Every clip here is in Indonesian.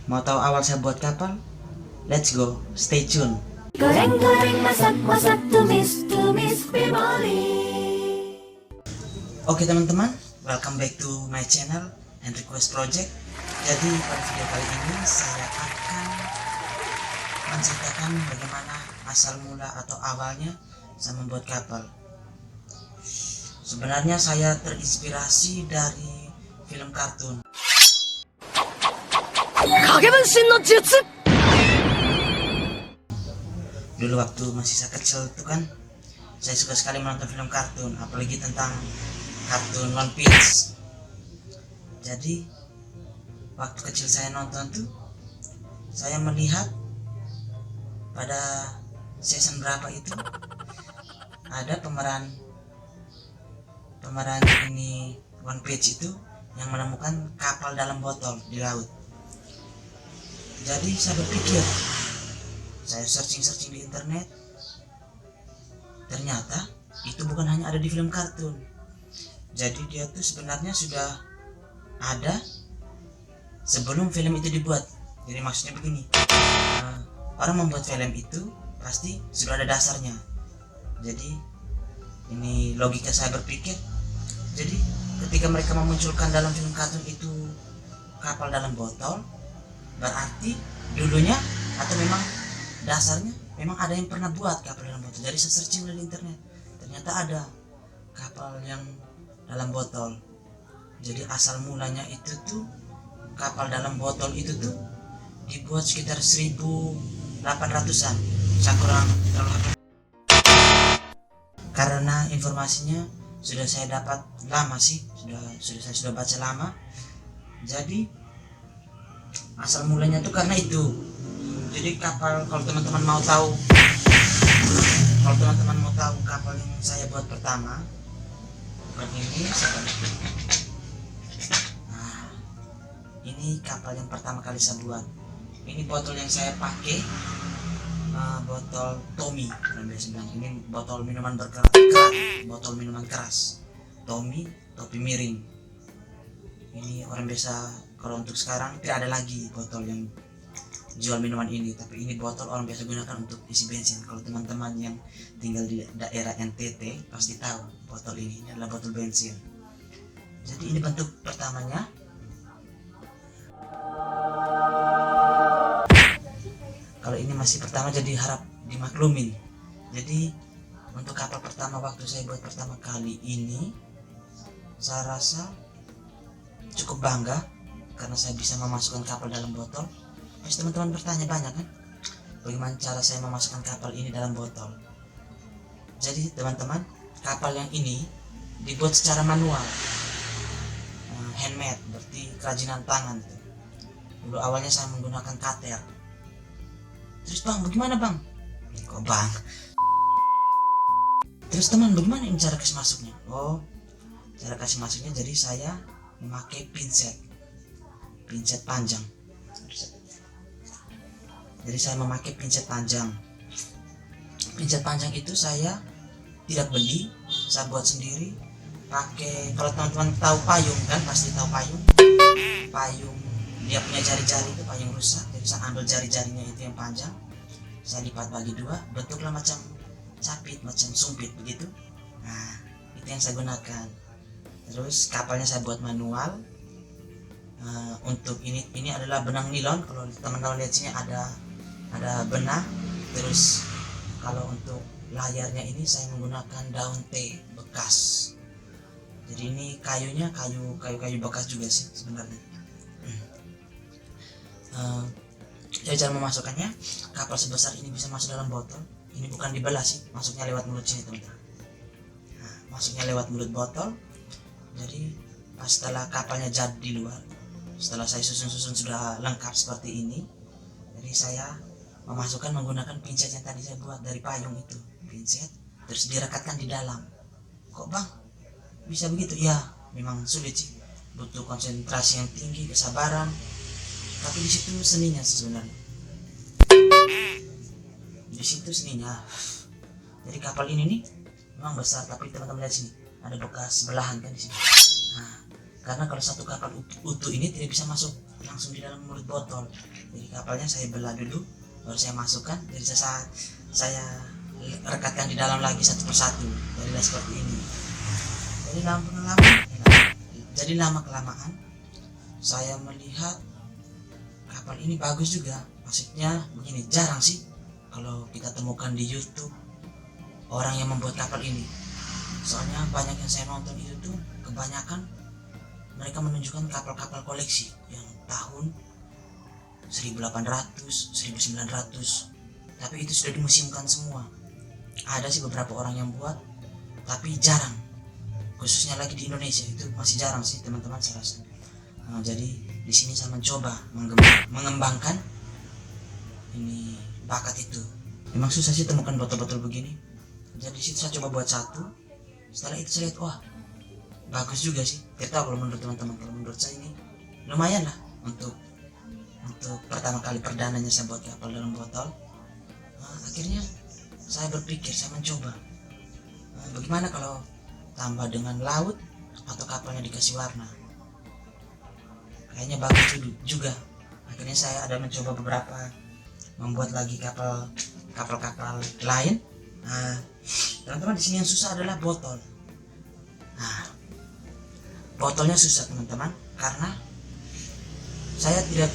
Mau tahu awal saya buat kapal? Let's go, stay tune. Goreng-goreng, masak-masak, tumis-tumis, bimoli. Oke teman-teman, welcome back to my channel and request project. Jadi pada video kali ini saya akan menceritakan bagaimana asal mula atau awalnya saya membuat kapal. Sebenarnya saya terinspirasi dari film kartun. Dulu waktu masih saya kecil itu kan, saya suka sekali menonton film kartun, apalagi tentang kartun One Piece. Jadi waktu kecil saya nonton tuh, saya melihat pada season berapa itu ada pemeran ini One Piece itu yang menemukan kapal dalam botol di laut. Jadi saya berpikir, saya searching di internet, ternyata itu bukan hanya ada di film kartun. Jadi dia tuh sebenarnya sudah ada sebelum film itu dibuat. Jadi maksudnya begini, orang membuat film itu pasti sudah ada dasarnya. Jadi ini logika saya berpikir. Jadi ketika mereka memunculkan dalam film kartun itu kapal dalam botol, berarti dulunya atau memang dasarnya memang ada yang pernah buat kapal dalam botol. Jadi saya searching di internet, ternyata ada kapal yang dalam botol. Jadi asal mulanya itu tuh kapal dalam botol itu tuh dibuat sekitar 1800-an. Saya kurang terlalu hafal karena informasinya sudah saya dapat lama sih, saya sudah baca lama. Jadi asal mulanya tuh karena itu. Jadi kapal, kalau teman-teman mau tahu kapal yang saya buat pertama, bukan ini, nah ini kapal yang pertama kali saya buat. Ini botol yang saya pakai, botol Tommy, orang biasa bilang. Ini botol minuman berkeras, botol minuman keras Tommy, topi miring. Ini orang biasa, kalau untuk sekarang tidak ada lagi botol yang jual minuman ini, tapi ini botol orang biasa gunakan untuk isi bensin. Kalau teman-teman yang tinggal di daerah NTT pasti tahu botol ini adalah botol bensin. Jadi ini bentuk pertamanya. Kalau ini masih pertama, jadi harap dimaklumin. Jadi untuk kapal pertama waktu saya buat pertama kali ini, saya rasa cukup bangga karena saya bisa memasukkan kapal dalam botol. Pasti teman-teman bertanya banyak kan, bagaimana cara saya memasukkan kapal ini dalam botol. Jadi teman-teman, kapal yang ini dibuat secara manual, handmade, berarti kerajinan tangan. Dulu awalnya saya menggunakan cutter. Terus bang, bagaimana bang? Kok bang? Terus teman, bagaimana ini cara kasih masuknya? Oh, cara kasih masuknya jadi saya memakai pinset panjang. Jadi saya memakai pinset panjang. Pinset panjang itu saya tidak beli, saya buat sendiri. Pakai, kalau teman-teman tahu payung kan, pasti tahu payung. Payung dia punya jari-jari itu payung rusak. Jadi saya ambil jari-jarinya itu yang panjang, saya lipat bagi dua, bentuklah macam capit, macam sumpit begitu. Nah, itu yang saya gunakan. Terus kapalnya saya buat manual. Untuk ini adalah benang nilon. Kalau teman-teman lihat sini ada benang. Terus kalau untuk layarnya ini saya menggunakan daun teh bekas. Jadi ini kayunya kayu bekas juga sih sebenarnya. Jadi cara memasukkannya, kapal sebesar ini bisa masuk dalam botol. Ini bukan dibelah sih, masuknya lewat mulut sini teman-teman. Nah, masuknya lewat mulut botol. Jadi pas setelah kapalnya jadi di luar, setelah saya susun sudah lengkap seperti ini, jadi saya memasukkan menggunakan pinset yang tadi saya buat dari payung itu. Pinset terus direkatkan di dalam. Kok bang bisa begitu? Ya memang sulit sih, butuh konsentrasi yang tinggi, kesabaran, tapi di situ seninya sebenarnya. Di situ seninya. Jadi kapal ini nih memang besar, tapi teman-teman lihat sini ada bekas belahan kan di sini. Nah, karena kalau satu kapal utuh ini tidak bisa masuk langsung di dalam mulut botol. Jadi kapalnya saya belah dulu, baru saya masukkan. Jadi saya rekatkan di dalam lagi satu persatu. Jadilah seperti ini. Jadi lama kelamaan saya melihat kapal ini bagus juga. Maksudnya begini, jarang sih kalau kita temukan di YouTube orang yang membuat kapal ini. Soalnya banyak yang saya nonton itu tuh kebanyakan mereka menunjukkan kapal-kapal koleksi yang tahun 1800, 1900, tapi itu sudah dimuseumkan semua. Ada sih beberapa orang yang buat, tapi jarang, khususnya lagi di Indonesia itu masih jarang sih teman-teman, saya rasa. Jadi di sini saya mencoba mengembangkan ini bakat itu. Memang susah sih temukan botol-botol begini. Jadi di situ saya coba buat satu. Setelah itu saya lihat, wah bagus juga sih. Tidak tahu kalau menurut teman-teman, kalau menurut saya ini lumayan lah untuk pertama kali perdananya saya buat kapal dalam botol. Akhirnya saya berpikir, saya mencoba bagaimana kalau tambah dengan laut atau kapalnya dikasih warna. Kayaknya bagus juga. Akhirnya saya ada mencoba beberapa membuat lagi kapal-kapal lain. Teman-teman, di sini yang susah adalah botol. Botolnya susah teman-teman, karena saya tidak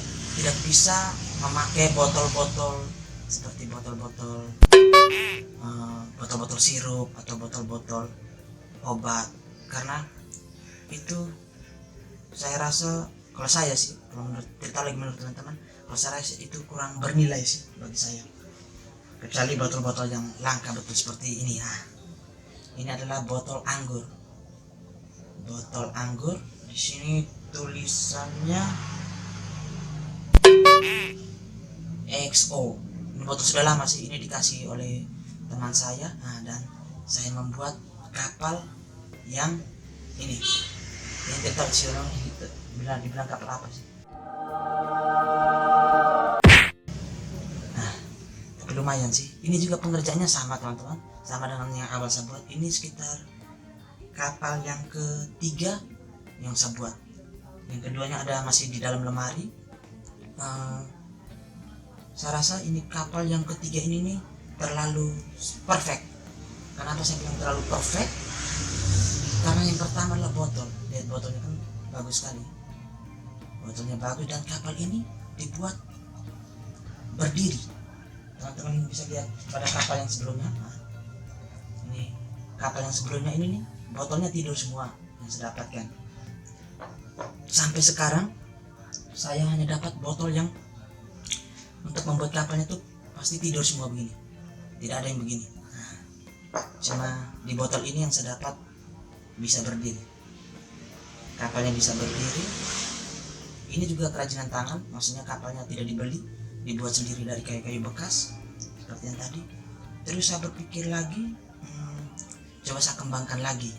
bisa memakai botol-botol seperti botol-botol sirup atau botol-botol obat, karena itu saya rasa, kalau saya sih, kalau menurut teman-teman, kalau saya rasa itu kurang bernilai sih bagi saya. Kecuali botol-botol yang langka betul seperti ini. Ini adalah botol anggur. Botol anggur, di sini tulisannya XO. Ini botol sudah lama sih, ini dikasih oleh teman saya. Dan saya membuat kapal yang ini. Yang tidak tahu sih orang dibilang kapal apa sih. Tapi lumayan sih. Ini juga pengerjaannya sama teman-teman, sama dengan yang awal saya buat. Ini sekitar kapal yang ketiga yang saya buat. Yang keduanya ada masih di dalam lemari. Saya rasa ini kapal yang ketiga ini nih terlalu perfect. Kenapa saya bilang terlalu perfect? Karena yang pertama adalah botol. Lihat botolnya kan bagus sekali. Botolnya bagus dan kapal ini dibuat berdiri. Teman-teman bisa lihat pada kapal yang sebelumnya. Ini kapal yang sebelumnya ini nih, botolnya tidur semua yang saya dapatkan. Sampai sekarang saya hanya dapat botol yang untuk membuat kapalnya tuh pasti tidur semua begini. Tidak ada yang begini. Cuma di botol ini yang saya dapat bisa berdiri. Kapalnya bisa berdiri. Ini juga kerajinan tangan, maksudnya kapalnya tidak dibeli, dibuat sendiri dari kayu-kayu bekas seperti yang tadi. Terus saya berpikir lagi, coba saya kembangkan lagi.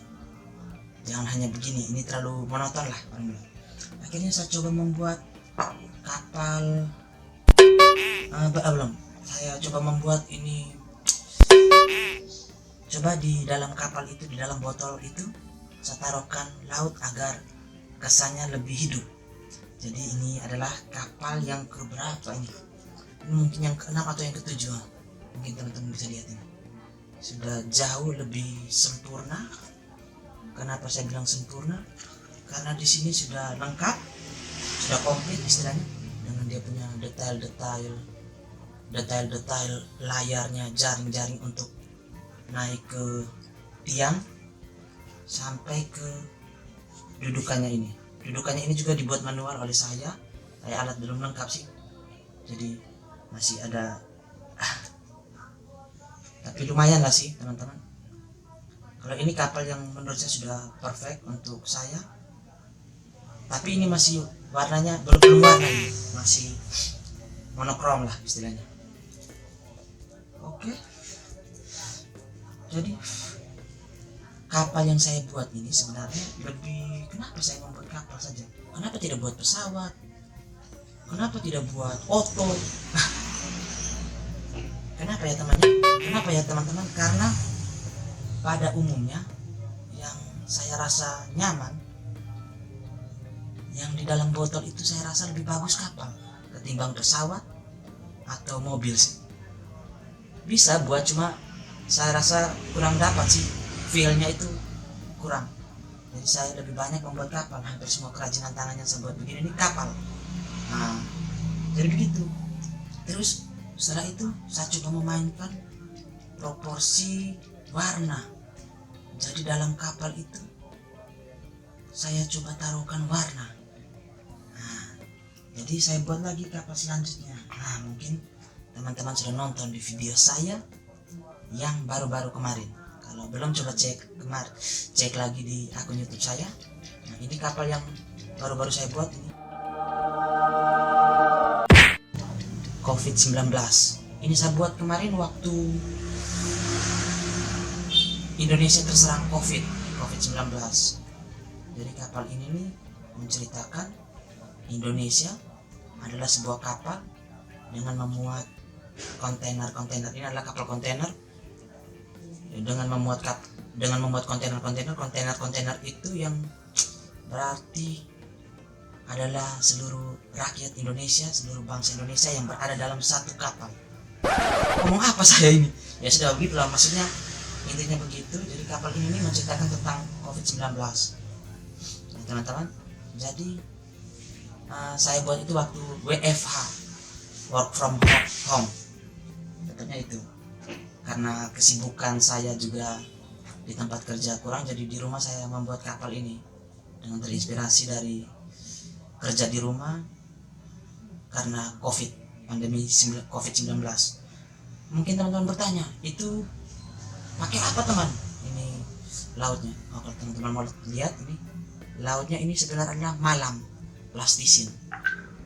Jangan hanya begini, ini terlalu monoton lah. Akhirnya saya coba membuat kapal. Belum. Saya coba membuat ini. Coba di dalam kapal itu, di dalam botol itu, saya taruhkan laut agar kesannya lebih hidup. Jadi ini adalah kapal yang keberapa ini? Ini mungkin yang ke-6 atau yang ke-7. Mungkin teman-teman bisa lihat ini. Sudah jauh lebih sempurna. Kenapa saya bilang sempurna? Karena di sini sudah lengkap, sudah komplit istilahnya, dengan dia punya detail layarnya, jaring-jaring untuk naik ke tiang sampai ke dudukannya ini. Dudukannya ini juga dibuat manual oleh saya. Alat belum lengkap sih, jadi masih ada. Tapi lumayan lah sih teman-teman. Kalau ini kapal yang menurut saya sudah perfect untuk saya. Tapi ini masih warnanya belum warna ini, masih monokrom lah istilahnya. Oke. Jadi kapal yang saya buat ini sebenarnya lebih, kenapa saya membuat kapal saja? Kenapa tidak buat pesawat? Kenapa tidak buat oto? Kenapa ya teman-teman? Karena pada umumnya yang saya rasa nyaman yang di dalam botol itu saya rasa lebih bagus kapal ketimbang pesawat atau mobil sih. Bisa buat, cuma saya rasa kurang dapat sih, feel-nya itu kurang. Jadi saya lebih banyak membuat kapal. Hampir semua kerajinan tangan yang saya buat begini ini kapal. Nah, jadi begitu. Terus setelah itu saya coba memainkan proporsi warna. Jadi dalam kapal itu saya coba taruhkan warna. Nah, jadi saya buat lagi kapal selanjutnya. Nah, mungkin teman-teman sudah nonton di video saya yang baru-baru kemarin. Kalau belum, coba cek lagi di akun YouTube saya. Nah, ini kapal yang baru-baru saya buat ini. COVID-19. Ini saya buat kemarin waktu Indonesia terserang COVID-19. Jadi kapal ini nih menceritakan Indonesia adalah sebuah kapal dengan memuat kontainer. Ini adalah kapal kontainer dengan memuat kontainer itu yang berarti adalah seluruh rakyat Indonesia, seluruh bangsa Indonesia yang berada dalam satu kapal. Ngomong apa saya ini? Ya sudah begitulah, maksudnya intinya begitu. Jadi kapal ini menceritakan tentang COVID-19. Nah, teman-teman, jadi saya buat itu waktu WFH, work from home. Tetapnya itu. Karena kesibukan saya juga di tempat kerja kurang, jadi di rumah saya membuat kapal ini dengan terinspirasi dari kerja di rumah karena pandemi COVID-19. Mungkin teman-teman bertanya, itu pakai apa teman? Ini lautnya. Oh, kalau teman-teman mau lihat, ini lautnya ini sebenarnya malam plastisin.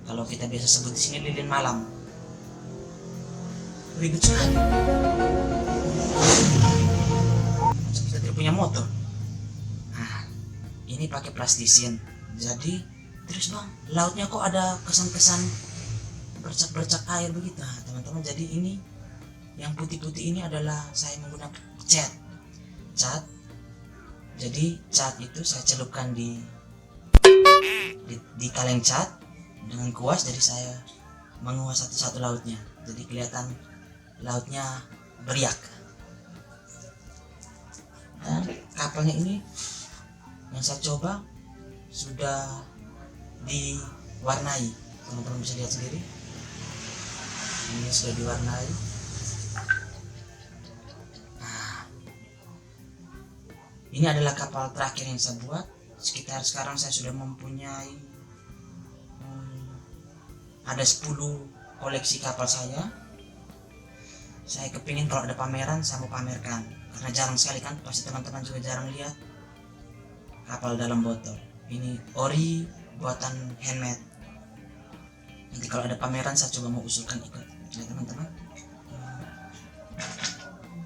Kalau kita biasa sebut di sini lilin malam. Ribet sekali. Macam kita tidak punya motor. Nah, ini pakai plastisin. Jadi terus bang, lautnya kok ada kesan-kesan bercak-bercak air begitu. Nah, teman-teman, jadi ini yang putih-putih ini adalah saya menggunakan cat. Jadi cat itu saya celupkan di kaleng cat dengan kuas. Jadi saya menguas satu-satu lautnya. Jadi kelihatan lautnya beriak. Dan kapalnya ini yang saya coba sudah diwarnai, teman-teman bisa lihat sendiri. Ini sudah diwarnai. Nah, ini adalah kapal terakhir yang saya buat. Sekitar sekarang saya sudah mempunyai ada 10 koleksi kapal saya. Saya kepingin kalau ada pameran saya mau pamerkan, karena jarang sekali kan, pasti teman-teman juga jarang lihat kapal dalam botol. Ini ori buatan handmade. Nanti kalau ada pameran saya coba mau usulkan ikut ya teman-teman.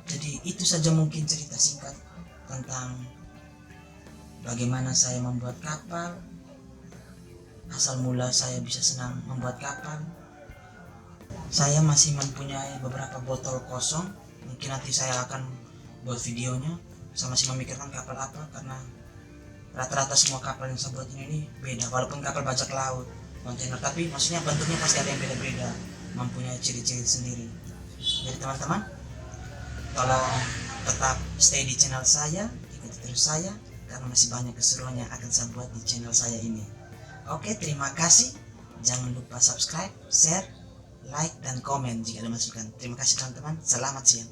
Jadi itu saja mungkin cerita singkat tentang bagaimana saya membuat kapal, asal mula saya bisa senang membuat kapal. Saya masih mempunyai beberapa botol kosong, mungkin nanti saya akan buat videonya. Saya masih memikirkan kapal apa, karena rata-rata semua kapal yang saya buat ini beda, walaupun kapal bajak laut, kontainer, tapi maksudnya bentuknya pasti ada yang beda-beda, mempunyai ciri-ciri sendiri. Jadi teman-teman, tolong tetap stay di channel saya, ikuti terus saya, karena masih banyak keseruan yang akan saya buat di channel saya ini. Oke, terima kasih. Jangan lupa subscribe, share, like, dan komen jika ada masukan. Terima kasih teman-teman. Selamat siang.